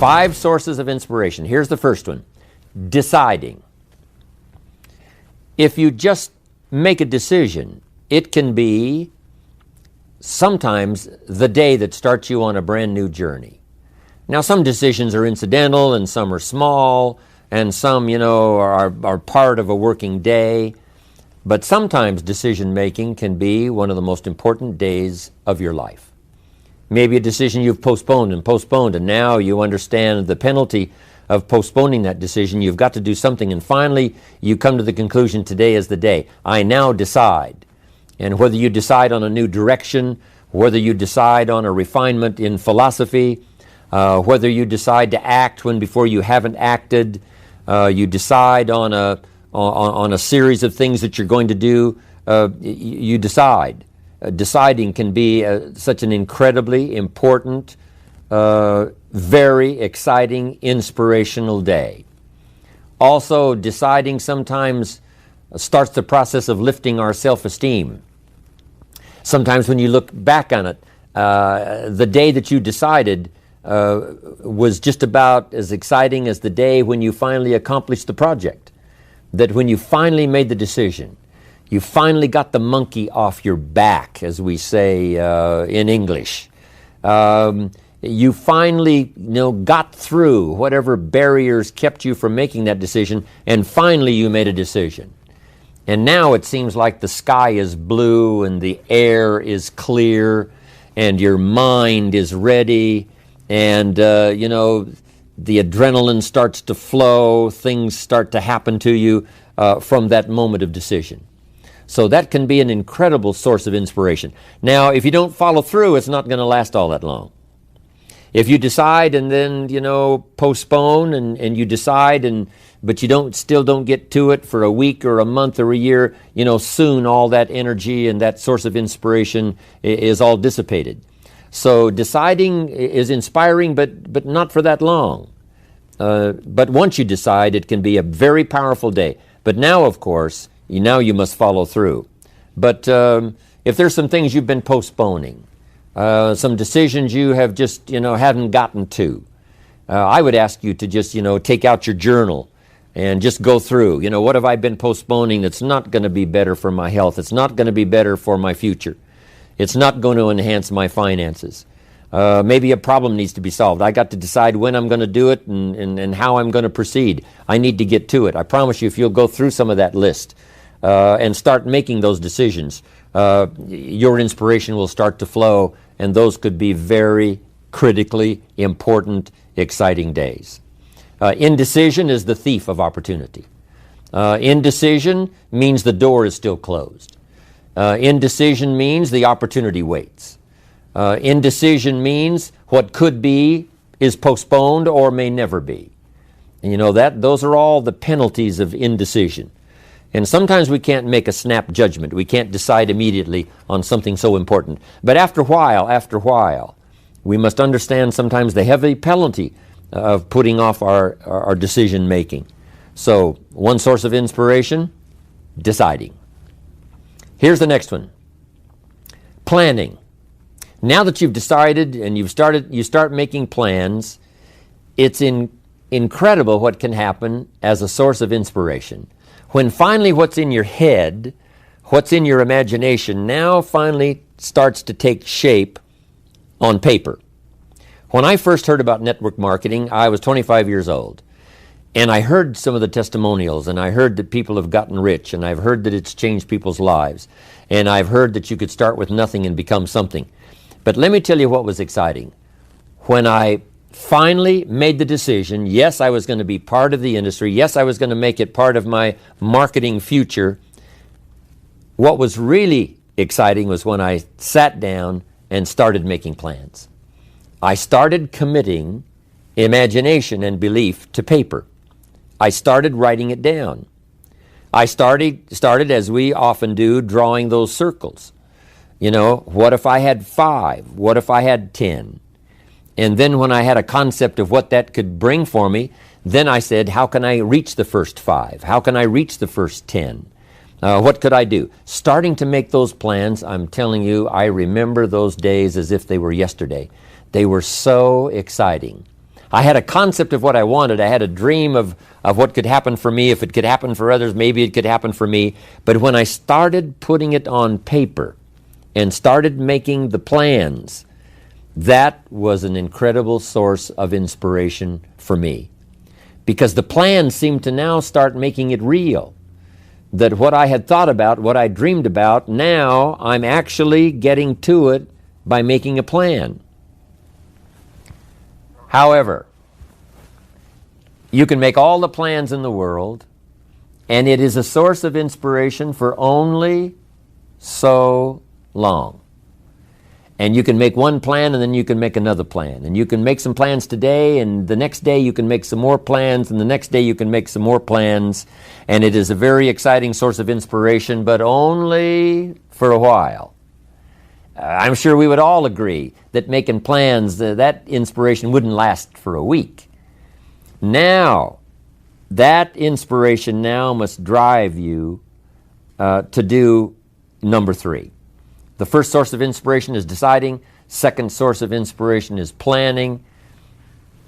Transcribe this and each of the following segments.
5 sources of inspiration. Here's the first one. Deciding. If you just make a decision, it can be sometimes the day that starts you on a brand new journey. Now, some decisions are incidental and some are small and some, are part of a working day. But sometimes decision making can be one of the most important days of your life. Maybe a decision you've postponed, and now you understand the penalty of postponing that decision. You've got to do something, and finally you come to the conclusion, today is the day. I now decide. And whether you decide on a new direction, whether you decide on a refinement in philosophy, whether you decide to act when before you haven't acted, you decide on a series of things that you're going to do, you decide. Deciding can be such an incredibly important, very exciting, inspirational day. Also, deciding sometimes starts the process of lifting our self-esteem. Sometimes when you look back on it, the day that you decided was just about as exciting as the day when you finally accomplished the project. That when you finally made the decision, you finally got the monkey off your back, as we say in English. You finally got through whatever barriers kept you from making that decision, and finally you made a decision. And now it seems like the sky is blue and the air is clear and your mind is ready, and the adrenaline starts to flow, things start to happen to you from that moment of decision. So that can be an incredible source of inspiration. Now, if you don't follow through, it's not going to last all that long. If you decide and then, postpone and you decide, but you still don't get to it for a week or a month or a year, soon all that energy and that source of inspiration is all dissipated. So deciding is inspiring, but not for that long. But once you decide, it can be a very powerful day. But now, of course, you must follow through. But if there's some things you've been postponing, some decisions you have just, haven't gotten to, I would ask you to just, take out your journal and just go through. What have I been postponing that's not going to be better for my health? It's not going to be better for my future. It's not going to enhance my finances. Maybe a problem needs to be solved. I got to decide when I'm going to do it and how I'm going to proceed. I need to get to it. I promise you, if you'll go through some of that list and start making those decisions, your inspiration will start to flow, and those could be very critically important, exciting days. Indecision is the thief of opportunity. Indecision means the door is still closed. Indecision means the opportunity waits. Indecision means what could be is postponed or may never be. And those are all the penalties of indecision. And sometimes we can't make a snap judgment. We can't decide immediately on something so important. But after a while, we must understand sometimes the heavy penalty of putting off our decision making. So, one source of inspiration, deciding. Here's the next one. Planning. Now that you've decided and you start making plans, it's incredible what can happen as a source of inspiration. When finally what's in your head, what's in your imagination, now finally starts to take shape on paper. When I first heard about network marketing, I was 25 years old. And I heard some of the testimonials, and I heard that people have gotten rich, and I've heard that it's changed people's lives. And I've heard that you could start with nothing and become something. But let me tell you what was exciting. When I finally made the decision, yes, I was going to be part of the industry, yes, I was going to make it part of my marketing future, what was really exciting was when I sat down and started making plans. I started committing imagination and belief to paper. I started writing it down. I started, as we often do, drawing those circles. What if I had 5? What if I had 10? And then when I had a concept of what that could bring for me, then I said, how can I reach the first 5? How can I reach the first 10? What could I do? Starting to make those plans, I'm telling you, I remember those days as if they were yesterday. They were so exciting. I had a concept of what I wanted. I had a dream of what could happen for me. If it could happen for others, maybe it could happen for me. But when I started putting it on paper and started making the plans, that was an incredible source of inspiration for me. Because the plans seemed to now start making it real. That what I had thought about, what I dreamed about, now I'm actually getting to it by making a plan. However, you can make all the plans in the world, and it is a source of inspiration for only so long. And you can make one plan, and then you can make another plan. And you can make some plans today, and the next day you can make some more plans, and the next day you can make some more plans. And it is a very exciting source of inspiration, but only for a while. I'm sure we would all agree that making plans, that inspiration wouldn't last for a week. Now, that inspiration now must drive you to do number 3. The first source of inspiration is deciding. Second source of inspiration is planning.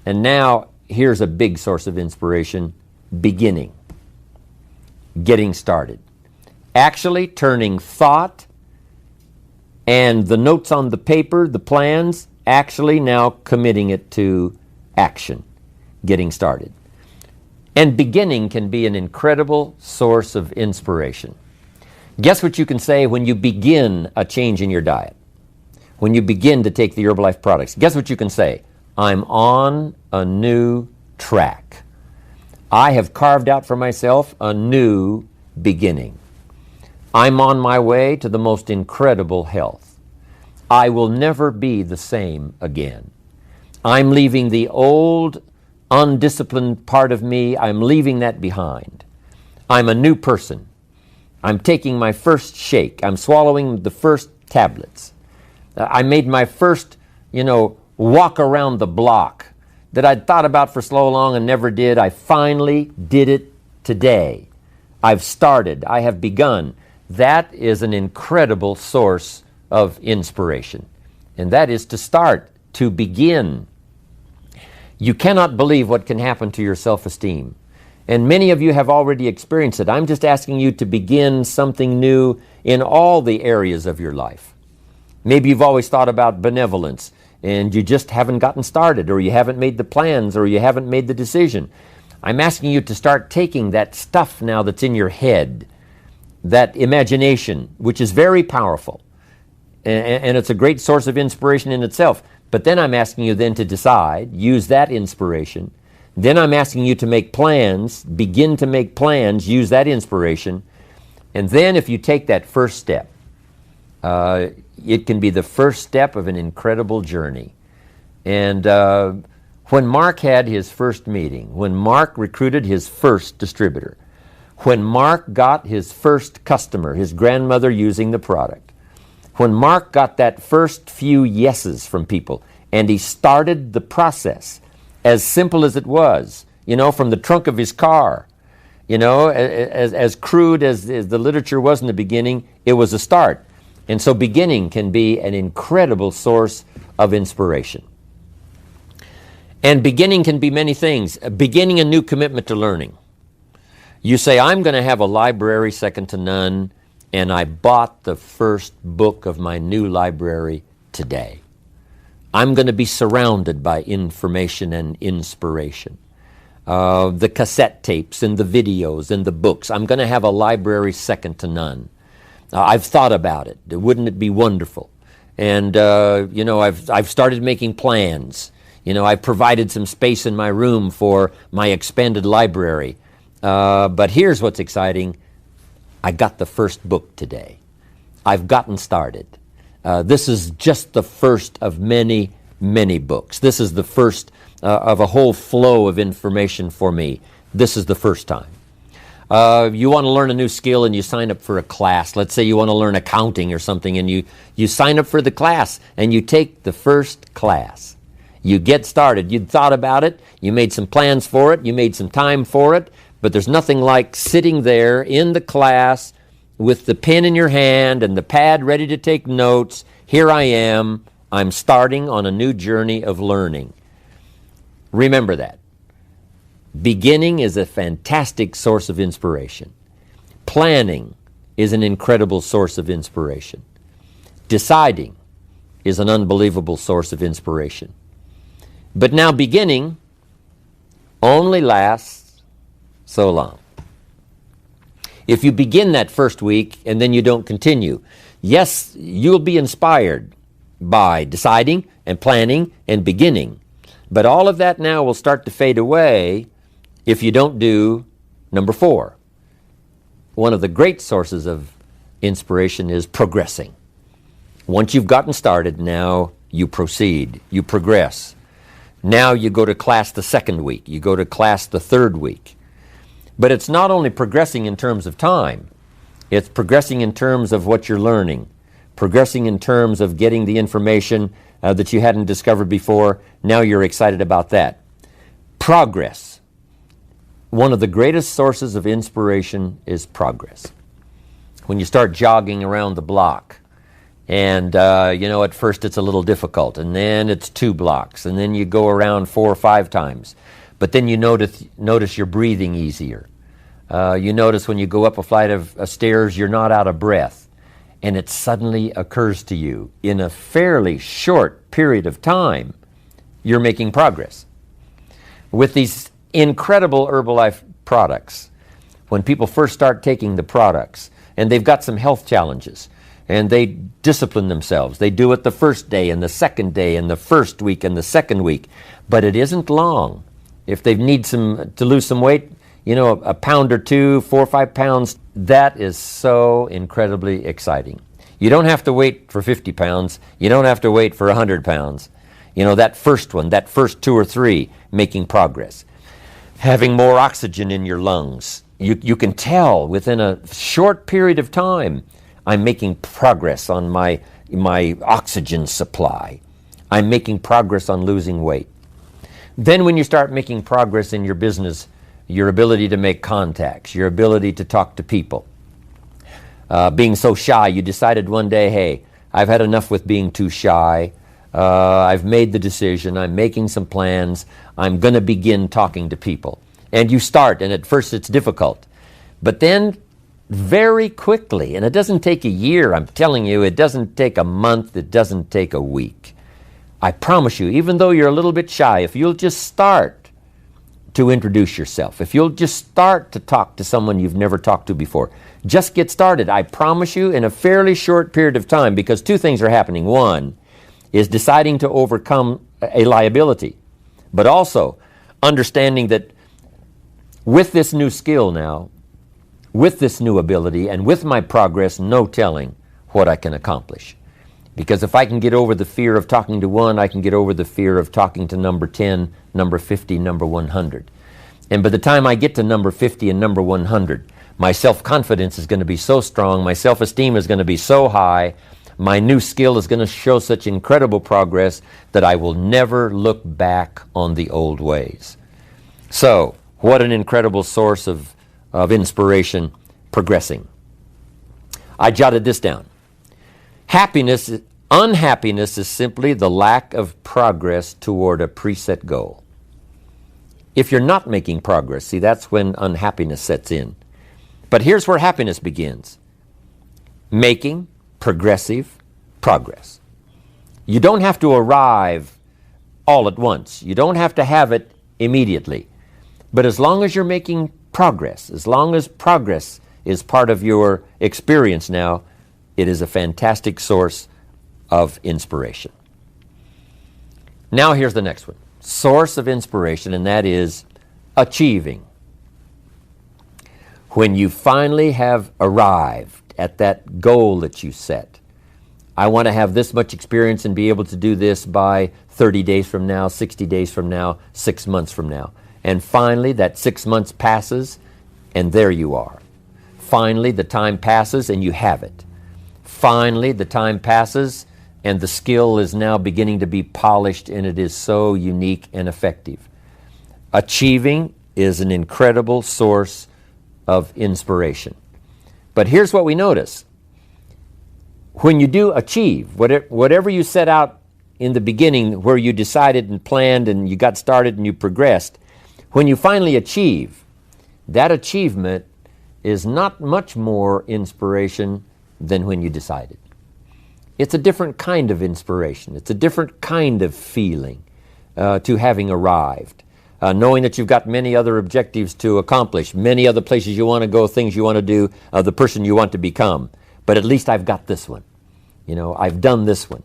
And now, here's a big source of inspiration, beginning. Getting started. Actually turning thought and the notes on the paper, the plans, actually now committing it to action, getting started. And beginning can be an incredible source of inspiration. Guess what you can say when you begin a change in your diet? When you begin to take the Herbalife products, guess what you can say? I'm on a new track. I have carved out for myself a new beginning. I'm on my way to the most incredible health. I will never be the same again. I'm leaving the old, undisciplined part of me. I'm leaving that behind. I'm a new person. I'm taking my first shake. I'm swallowing the first tablets. I made my first, walk around the block that I'd thought about for so long and never did. I finally did it today. I've started. I have begun. That is an incredible source of inspiration. And that is to start, to begin. You cannot believe what can happen to your self-esteem. And many of you have already experienced it. I'm just asking you to begin something new in all the areas of your life. Maybe you've always thought about benevolence and you just haven't gotten started, or you haven't made the plans, or you haven't made the decision. I'm asking you to start taking that stuff now that's in your head, that imagination, which is very powerful, and it's a great source of inspiration in itself. But then I'm asking you then to decide, use that inspiration. Then I'm asking you to make plans, begin to make plans, use that inspiration. And then if you take that first step, it can be the first step of an incredible journey. And when Mark had his first meeting, when Mark recruited his first distributor, when Mark got his first customer, his grandmother using the product, when Mark got that first few yeses from people, and he started the process, as simple as it was, from the trunk of his car, as crude as the literature was in the beginning, it was a start. And so beginning can be an incredible source of inspiration. And beginning can be many things. Beginning a new commitment to learning. You say, I'm going to have a library second to none, and I bought the first book of my new library today. I'm going to be surrounded by information and inspiration. The cassette tapes and the videos and the books. I'm going to have a library second to none. I've thought about it. Wouldn't it be wonderful? And, I've started making plans. I've provided some space in my room for my expanded library. But here's what's exciting. I got the first book today. I've gotten started. This is just the first of many, many books. This is the first of a whole flow of information for me. This is the first time. You want to learn a new skill and you sign up for a class. Let's say you want to learn accounting or something, and you sign up for the class and you take the first class. You get started. You'd thought about it. You made some plans for it. You made some time for it. But there's nothing like sitting there in the class with the pen in your hand and the pad ready to take notes. Here I am. I'm starting on a new journey of learning. Remember that. Beginning is a fantastic source of inspiration. Planning is an incredible source of inspiration. Deciding is an unbelievable source of inspiration. But now beginning only lasts so long. If you begin that first week and then you don't continue, yes, you'll be inspired by deciding and planning and beginning. But all of that now will start to fade away if you don't do number 4. One of the great sources of inspiration is progressing. Once you've gotten started, now you proceed, you progress. Now you go to class the second week, you go to class the third week. But it's not only progressing in terms of time, it's progressing in terms of what you're learning, progressing in terms of getting the information that you hadn't discovered before. Now you're excited about that. Progress. One of the greatest sources of inspiration is progress. When you start jogging around the block, and at first it's a little difficult, and then it's 2 blocks, and then you go around 4 or 5 times. But then you notice you're breathing easier. You notice when you go up a flight of stairs, you're not out of breath. And it suddenly occurs to you, in a fairly short period of time, you're making progress. With these incredible Herbalife products, when people first start taking the products, and they've got some health challenges, and they discipline themselves. They do it the first day, and the second day, and the first week, and the second week. But it isn't long. If they need to lose some weight, a pound or 2, 4 or 5 pounds, that is so incredibly exciting. You don't have to wait for 50 pounds. You don't have to wait for 100 pounds. That first one, that first 2 or 3, making progress. Having more oxygen in your lungs. You can tell within a short period of time, I'm making progress on my oxygen supply. I'm making progress on losing weight. Then when you start making progress in your business, your ability to make contacts, your ability to talk to people. Being so shy, you decided one day, hey, I've had enough with being too shy. I've made the decision. I'm making some plans. I'm going to begin talking to people. And you start, and at first it's difficult. But then very quickly, and it doesn't take a year, I'm telling you, it doesn't take a month, it doesn't take a week. I promise you, even though you're a little bit shy, if you'll just start to introduce yourself, if you'll just start to talk to someone you've never talked to before, just get started. I promise you, in a fairly short period of time, because 2 things are happening. One is deciding to overcome a liability, but also understanding that with this new skill now, with this new ability, and with my progress, no telling what I can accomplish. Because if I can get over the fear of talking to one, I can get over the fear of talking to number 10, number 50, number 100. And by the time I get to number 50 and number 100, my self-confidence is going to be so strong, my self-esteem is going to be so high, my new skill is going to show such incredible progress that I will never look back on the old ways. So, what an incredible source of inspiration, progressing. I jotted this down. Unhappiness is simply the lack of progress toward a preset goal. If you're not making progress, see, that's when unhappiness sets in. But here's where happiness begins. Making progressive progress. You don't have to arrive all at once. You don't have to have it immediately. But as long as you're making progress, as long as progress is part of your experience now, it is a fantastic source of inspiration. Now here's the next one. Source of inspiration, and that is achieving. When you finally have arrived at that goal that you set, I want to have this much experience and be able to do this by 30 days from now, 60 days from now, 6 months from now. And finally, that 6 months passes, and there you are. Finally, the time passes, and you have it. Finally, the time passes, and the skill is now beginning to be polished, and it is so unique and effective. Achieving is an incredible source of inspiration. But here's what we notice. When you do achieve, whatever you set out in the beginning where you decided and planned and you got started and you progressed, when you finally achieve, that achievement is not much more inspiration than when you decided. It's a different kind of inspiration. It's a different kind of feeling to having arrived. Knowing that you've got many other objectives to accomplish, many other places you want to go, things you want to do, the person you want to become. But at least I've got this one. I've done this one.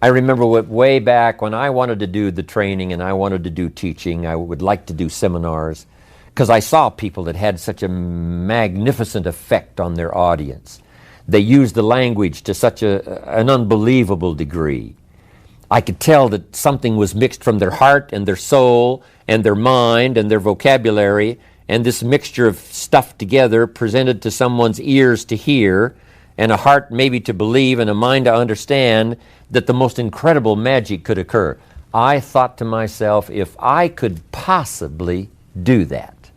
I remember way back when I wanted to do the training and I wanted to do teaching, I would like to do seminars, because I saw people that had such a magnificent effect on their audience. They used the language to such an unbelievable degree. I could tell that something was mixed from their heart and their soul and their mind and their vocabulary, and this mixture of stuff together presented to someone's ears to hear and a heart maybe to believe and a mind to understand that the most incredible magic could occur. I thought to myself, if I could possibly do that,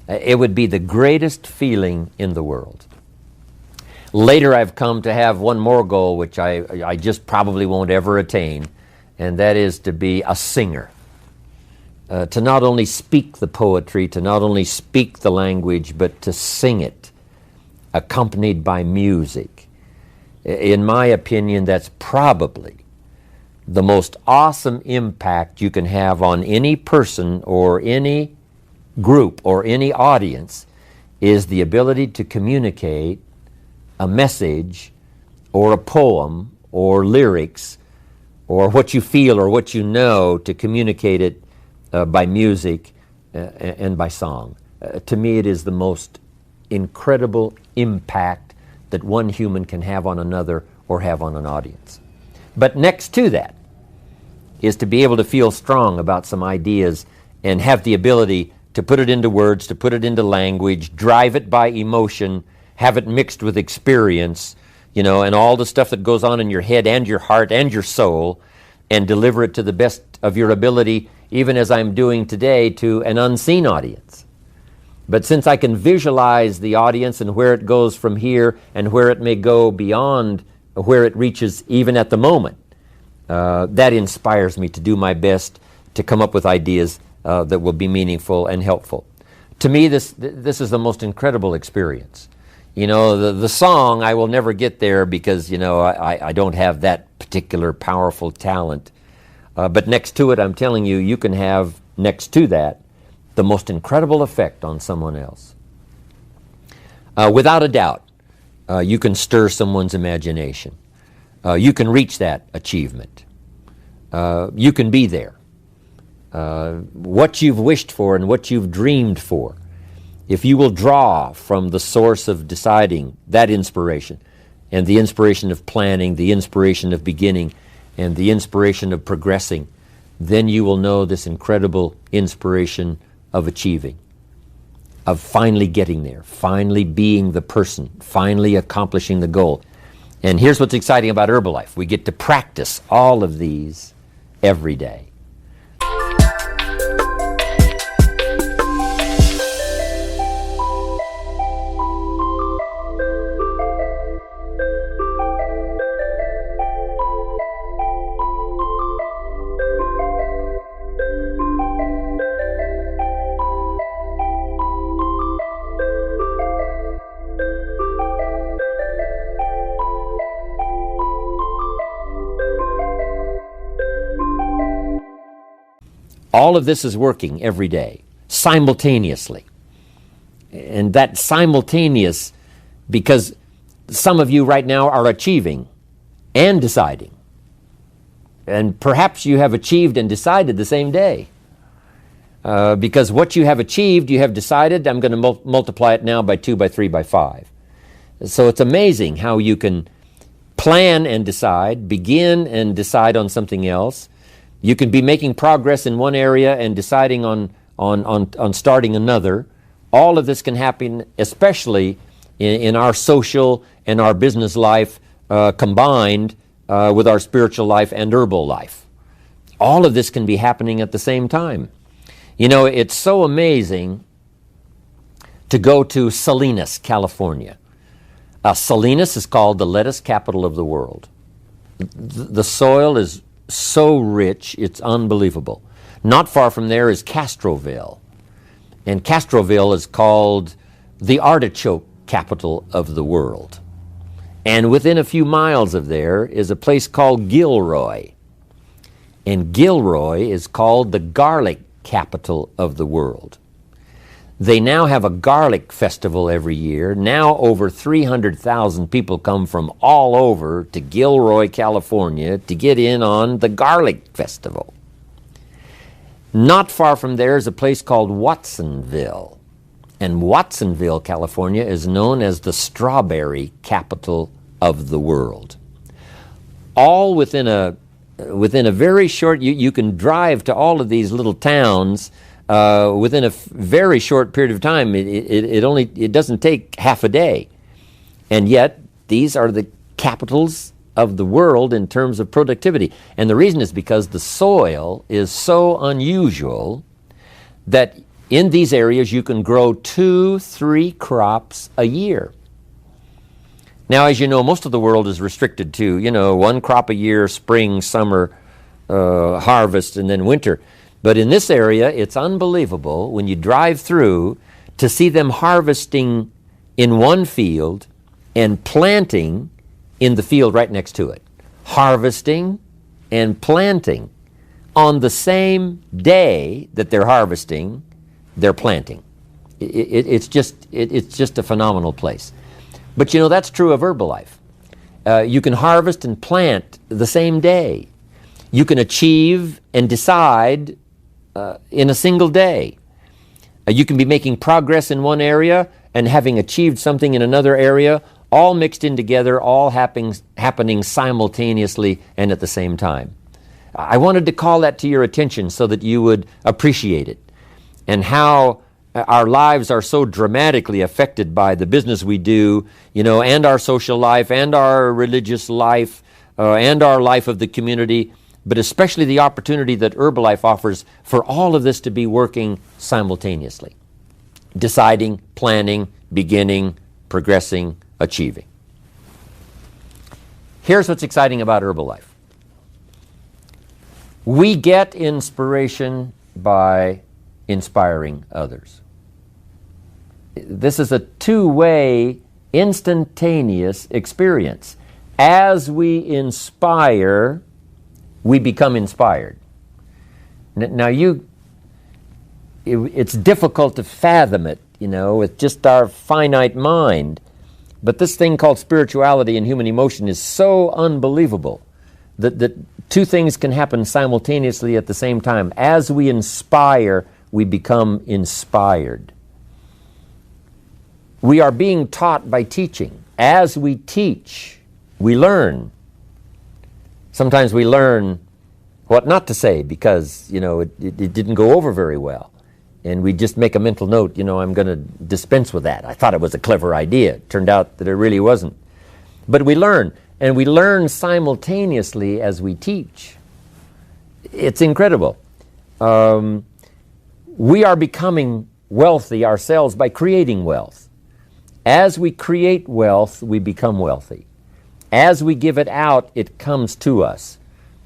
it would be the greatest feeling in the world. Later I've come to have one more goal, which I just probably won't ever attain, and that is to be a singer. To not only speak the poetry, to not only speak the language, but to sing it, accompanied by music. In my opinion, that's probably the most awesome impact you can have on any person or any group or any audience, is the ability to communicate a message or a poem or lyrics or what you feel or what you know, to communicate it by music and by song. To me, it is the most incredible impact that one human can have on another or have on an audience. But next to that is to be able to feel strong about some ideas and have the ability to put it into words, to put it into language, drive it by emotion, have it mixed with experience, and all the stuff that goes on in your head and your heart and your soul, and deliver it to the best of your ability, even as I'm doing today, to an unseen audience. But since I can visualize the audience and where it goes from here and where it may go beyond where it reaches even at the moment, that inspires me to do my best to come up with ideas that will be meaningful and helpful. To me, this is the most incredible experience. The song, I will never get there because, I don't have that particular powerful talent. But next to it, I'm telling you, you can have next to that the most incredible effect on someone else. Without a doubt, you can stir someone's imagination. You can reach that achievement. You can be there. What you've wished for and what you've dreamed for, if you will draw from the source of deciding, that inspiration, and the inspiration of planning, the inspiration of beginning, and the inspiration of progressing, then you will know this incredible inspiration of achieving, of finally getting there, finally being the person, finally accomplishing the goal. And here's what's exciting about Herbalife. We get to practice all of these every day. All of this is working every day, simultaneously. And that simultaneous, because some of you right now are achieving and deciding. And perhaps you have achieved and decided the same day. Because what you have achieved, you have decided, I'm going to multiply it now by 2, by 3, by 5. So it's amazing how you can plan and decide, begin and decide on something else. You can be making progress in one area and deciding on starting another. All of this can happen, especially in our social and our business life combined with our spiritual life and herbal life. All of this can be happening at the same time. It's so amazing to go to Salinas, California. Salinas is called the lettuce capital of the world. The soil is so rich, it's unbelievable. Not far from there is Castroville. And Castroville is called the artichoke capital of the world. And within a few miles of there is a place called Gilroy. And Gilroy is called the garlic capital of the world. They now have a garlic festival every year. Now over 300,000 people come from all over to Gilroy, California to get in on the garlic festival. Not far from there is a place called Watsonville. And Watsonville, California is known as the strawberry capital of the world. All within a very short, you can drive to all of these little towns within a very short period of time. It doesn't take half a day. And yet, these are the capitals of the world in terms of productivity. And the reason is because the soil is so unusual that in these areas you can grow 2-3 crops a year. Now, as you know, most of the world is restricted to, one crop a year, spring, summer, harvest, and then winter. But in this area, it's unbelievable when you drive through to see them harvesting in one field and planting in the field right next to it. Harvesting and planting. On the same day that they're harvesting, they're planting. It's just a phenomenal place. But that's true of Herbalife. You can harvest and plant the same day. You can achieve and decide in a single day. You can be making progress in one area and having achieved something in another area, all mixed in together, all happening simultaneously and at the same time. I wanted to call that to your attention so that you would appreciate it, and how our lives are so dramatically affected by the business we do, and our social life, and our religious life, and our life of the community, but especially the opportunity that Herbalife offers for all of this to be working simultaneously. Deciding, planning, beginning, progressing, achieving. Here's what's exciting about Herbalife. We get inspiration by inspiring others. This is a two-way, instantaneous experience. As we inspire, we become inspired. Now, it's difficult to fathom it, with just our finite mind. But this thing called spirituality and human emotion is so unbelievable that two things can happen simultaneously at the same time. As we inspire, we become inspired. We are being taught by teaching. As we teach, we learn. Sometimes we learn what not to say because, it didn't go over very well. And we just make a mental note, I'm going to dispense with that. I thought it was a clever idea. It turned out that it really wasn't. But we learn, and we learn simultaneously as we teach. It's incredible. We are becoming wealthy ourselves by creating wealth. As we create wealth, we become wealthy. As we give it out, it comes to us.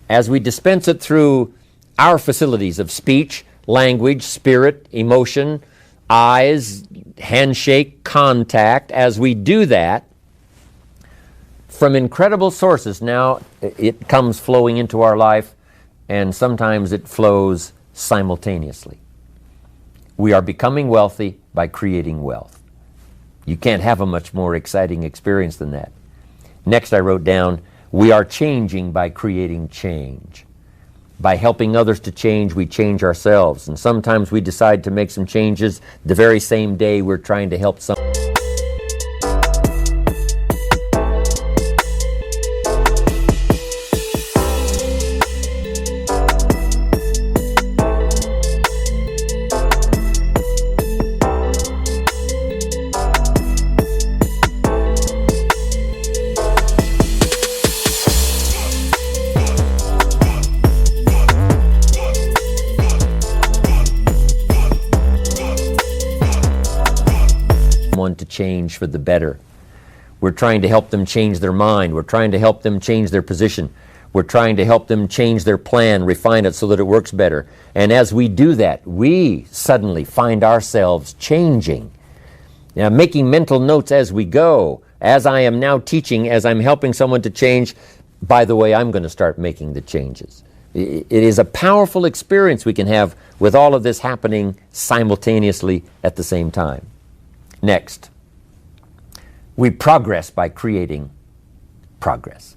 As we dispense it through our facilities of speech, language, spirit, emotion, eyes, handshake, contact, as we do that, from incredible sources, now it comes flowing into our life, and sometimes it flows simultaneously. We are becoming wealthy by creating wealth. You can't have a much more exciting experience than that. Next, I wrote down, we are changing by creating change. By helping others to change, we change ourselves. And sometimes we decide to make some changes the very same day we're trying to help someone. To change for the better. We're trying to help them change their mind. We're trying to help them change their position. We're trying to help them change their plan, refine it so that it works better. And as we do that, we suddenly find ourselves changing. Now, making mental notes as we go. As I am now teaching, as I'm helping someone to change, by the way, I'm going to start making the changes. It is a powerful experience we can have with all of this happening simultaneously at the same time. Next, we progress by creating progress.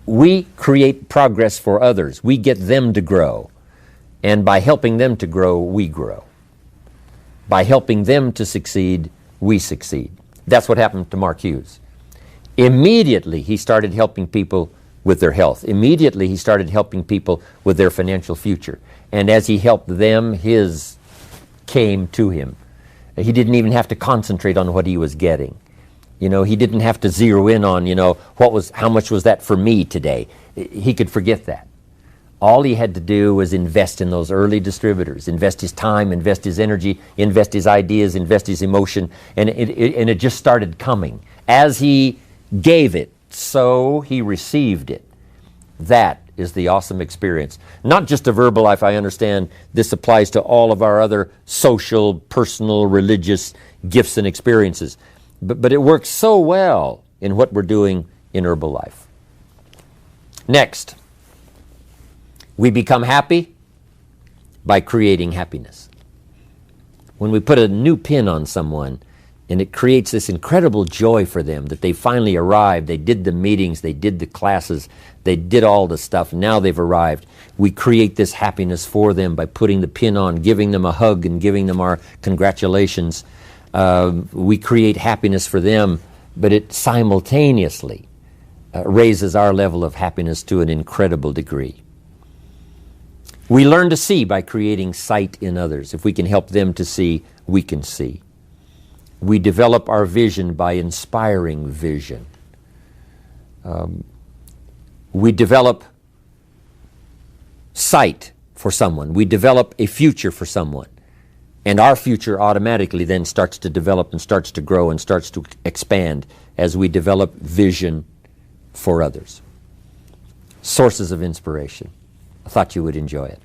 We create progress for others. We get them to grow. And by helping them to grow, we grow. By helping them to succeed, we succeed. That's what happened to Mark Hughes. Immediately, he started helping people with their health. Immediately, he started helping people with their financial future. And as he helped them, his came to him. He didn't even have to concentrate on what he was getting. He didn't have to zero in on, how much was that for me today? He could forget that. All he had to do was invest in those early distributors, invest his time, invest his energy, invest his ideas, invest his emotion, and it just started coming. As he gave it, so he received it. That is the awesome experience. Not just a verbal life, I understand this applies to all of our other social, personal, religious gifts and experiences. But it works so well in what we're doing in Herbalife. Next, we become happy by creating happiness. When we put a new pin on someone and it creates this incredible joy for them that they finally arrived, they did the meetings, they did the classes, they did all the stuff, now they've arrived. We create this happiness for them by putting the pin on, giving them a hug and giving them our congratulations. We create happiness for them, but it simultaneously raises our level of happiness to an incredible degree. We learn to see by creating sight in others. If we can help them to see, we can see. We develop our vision by inspiring vision. We develop sight for someone. We develop a future for someone. And our future automatically then starts to develop and starts to grow and starts to expand as we develop vision for others. Sources of inspiration. I thought you would enjoy it.